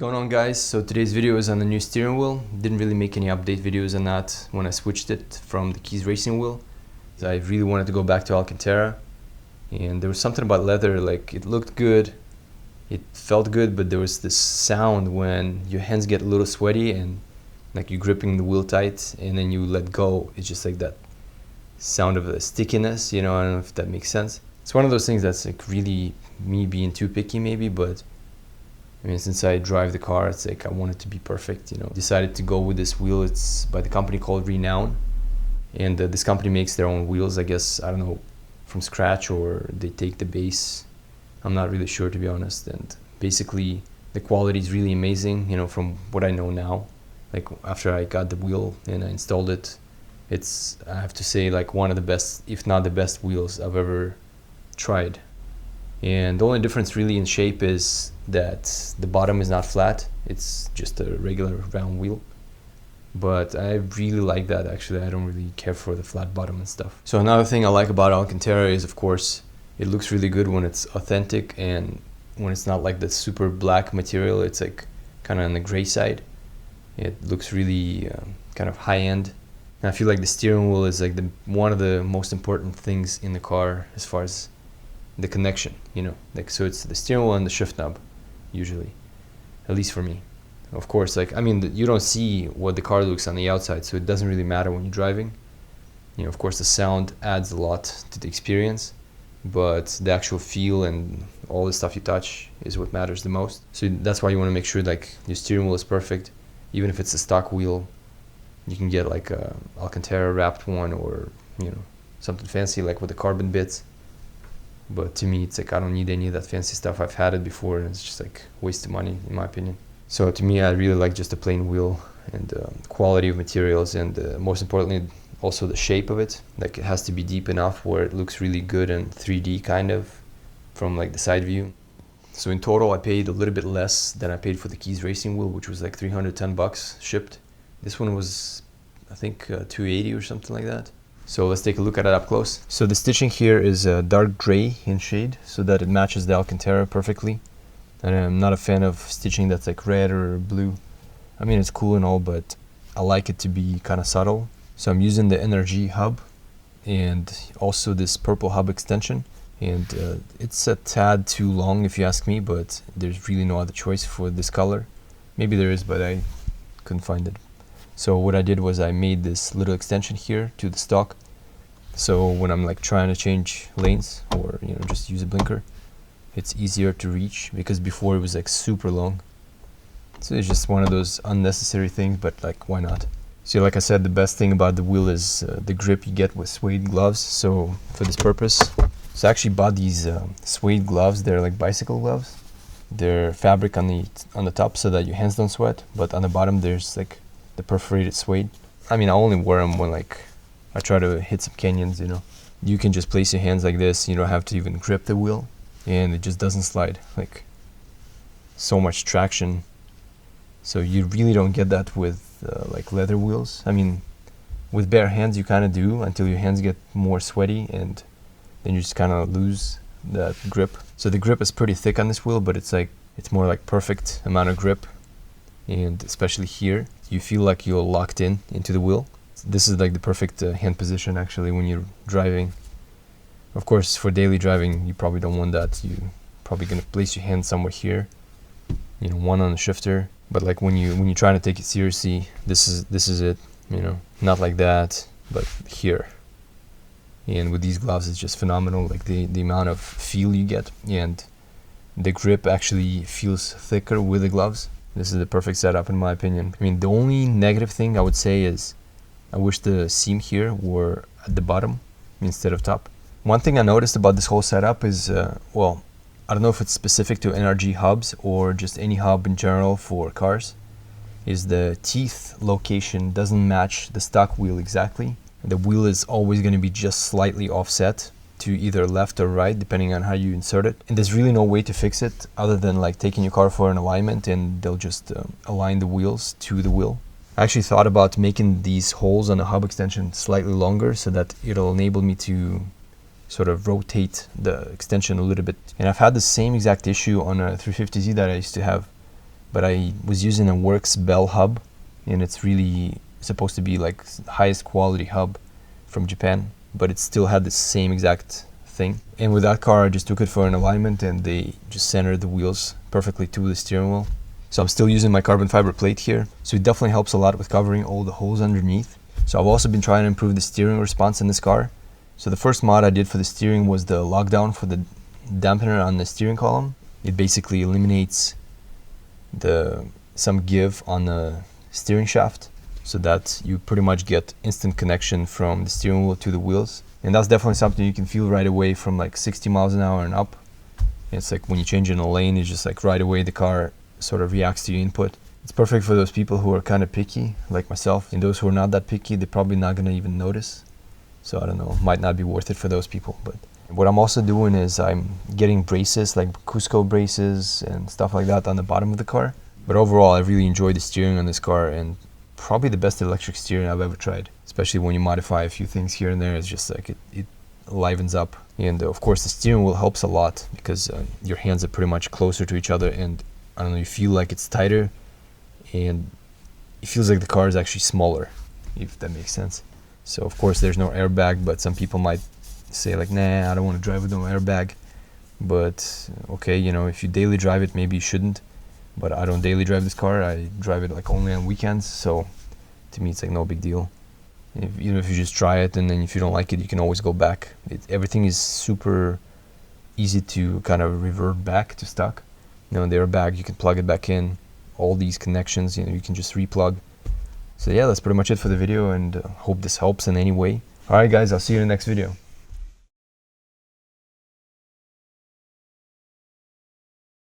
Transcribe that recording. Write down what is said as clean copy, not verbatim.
going on, guys? So today's video is on the new steering wheel. Didn't really make any update videos on that when I switched it from the Keys racing wheel. I really wanted to go back to Alcantara, and there was something about leather, like it looked good, it felt good, but there was this sound when your hands get a little sweaty and like you're gripping the wheel tight and then you let go. It's just like that sound of a stickiness, you know. I don't know if that makes sense. It's one of those things that's like really me being too picky maybe, but I mean, since I drive the car, it's like I want it to be perfect, you know. Decided to go with this wheel. It's by the company called Renown, and this company makes their own wheels, I guess, I don't know, from scratch, or they take the base. I'm not really sure, to be honest. And basically the quality is really amazing, you know, from what I know now. Like after I got the wheel and I installed it, it's, I have to say, like one of the best, if not the best wheels I've ever tried. And the only difference really in shape is that the bottom is not flat, it's just a regular round wheel. But I really like that, actually. I don't really care for the flat bottom and stuff. So another thing I like about Alcantara is, of course, it looks really good when it's authentic and when it's not like the super black material. It's like kind of on the gray side. It looks really kind of high-end. And I feel like the steering wheel is like one of the most important things in the car as far as the connection, you know. Like, so it's the steering wheel and the shift knob, usually, at least for me. Of course, like, I mean, you don't see what the car looks on the outside, so it doesn't really matter when you're driving. You know, of course, the sound adds a lot to the experience, but the actual feel and all the stuff you touch is what matters the most. So that's why you want to make sure like your steering wheel is perfect. Even if it's a stock wheel, you can get like a Alcantara wrapped one, or, you know, something fancy like with the carbon bits. But to me, it's like I don't need any of that fancy stuff. I've had it before and it's just like waste of money, in my opinion. So to me, I really like just a plain wheel and quality of materials, and most importantly, also the shape of it. Like, it has to be deep enough where it looks really good and 3D kind of from like the side view. So in total, I paid a little bit less than I paid for the Keys racing wheel, which was like 310 bucks shipped. This one was, I think, 280 or something like that. So let's take a look at it up close. So the stitching here is dark gray in shade, so that it matches the Alcantara perfectly. And I'm not a fan of stitching that's like red or blue. I mean, it's cool and all, but I like it to be kind of subtle. So I'm using the NRG hub and also this purple hub extension. And it's a tad too long if you ask me, but there's really no other choice for this color. Maybe there is, but I couldn't find it. So what I did was I made this little extension here to the stock. So when I'm like trying to change lanes, or, you know, just use a blinker, it's easier to reach, because before it was like super long. So it's just one of those unnecessary things, but like, why not? So like I said, the best thing about the wheel is the grip you get with suede gloves. So for this purpose, so I actually bought these suede gloves. They're like bicycle gloves. They're fabric on the top so that your hands don't sweat, but on the bottom there's like the perforated suede. I mean, I only wear them when like I try to hit some canyons, you know. You can just place your hands like this. You don't have to even grip the wheel, and it just doesn't slide. Like, so much traction. So you really don't get that with like leather wheels. I mean, with bare hands you kind of do, until your hands get more sweaty, and then you just kind of lose that grip. So the grip is pretty thick on this wheel, but it's more like perfect amount of grip. And especially here, you feel like you're locked into the wheel. This is like the perfect hand position, actually, when you're driving. Of course, for daily driving, you probably don't want that. You're probably gonna place your hand somewhere here, you know, one on the shifter. But like when you're trying to take it seriously, this is it, you know, not like that, but here. And with these gloves, it's just phenomenal. Like the amount of feel you get, and the grip actually feels thicker with the gloves. This is the perfect setup, in my opinion. I mean, the only negative thing I would say is I wish the seam here were at the bottom instead of top. One thing I noticed about this whole setup is, well, I don't know if it's specific to NRG hubs or just any hub in general for cars, is the teeth location doesn't match the stock wheel exactly. The wheel is always going to be just slightly offset to either left or right, depending on how you insert it. And there's really no way to fix it other than like taking your car for an alignment, and they'll just align the wheels to the wheel. I actually thought about making these holes on the hub extension slightly longer, so that it'll enable me to sort of rotate the extension a little bit. And I've had the same exact issue on a 350Z that I used to have. but I was using a WRX bell hub, and it's really supposed to be like highest quality hub from Japan, but it still had the same exact thing. And with that car, I just took it for an alignment, and they just centered the wheels perfectly to the steering wheel. So I'm still using my carbon fiber plate here, so it definitely helps a lot with covering all the holes underneath. So I've also been trying to improve the steering response in this car. So the first mod I did for the steering was the lockdown for the dampener on the steering column. It basically eliminates some give on the steering shaft, so that you pretty much get instant connection from the steering wheel to the wheels. And that's definitely something you can feel right away from like 60 miles an hour and up. It's like when you change in a lane, it's just like right away the car sort of reacts to your input. It's perfect for those people who are kind of picky, like myself. And those who are not that picky, they're probably not going to even notice. So I don't know, might not be worth it for those people. But what I'm also doing is I'm getting braces, like Cusco braces and stuff like that on the bottom of the car. But overall, I really enjoy the steering on this car, and probably the best electric steering I've ever tried. Especially when you modify a few things here and there, it's just like it livens up. And of course the steering wheel helps a lot, because your hands are pretty much closer to each other, and I don't know, you feel like it's tighter, and it feels like the car is actually smaller, if that makes sense. So of course there's no airbag, but some people might say like, nah, I don't want to drive with no airbag. But okay, you know, if you daily drive it, maybe you shouldn't. But I don't daily drive this car. I drive it like only on weekends, so to me it's like no big deal. Even if you just try it, and then if you don't like it, you can always go back. Everything is super easy to kind of revert back to stock. You know, the airbag, you can plug it back in. All these connections, you know, you can just replug. So yeah, that's pretty much it for the video, and hope this helps in any way. Alright guys, I'll see you in the next video.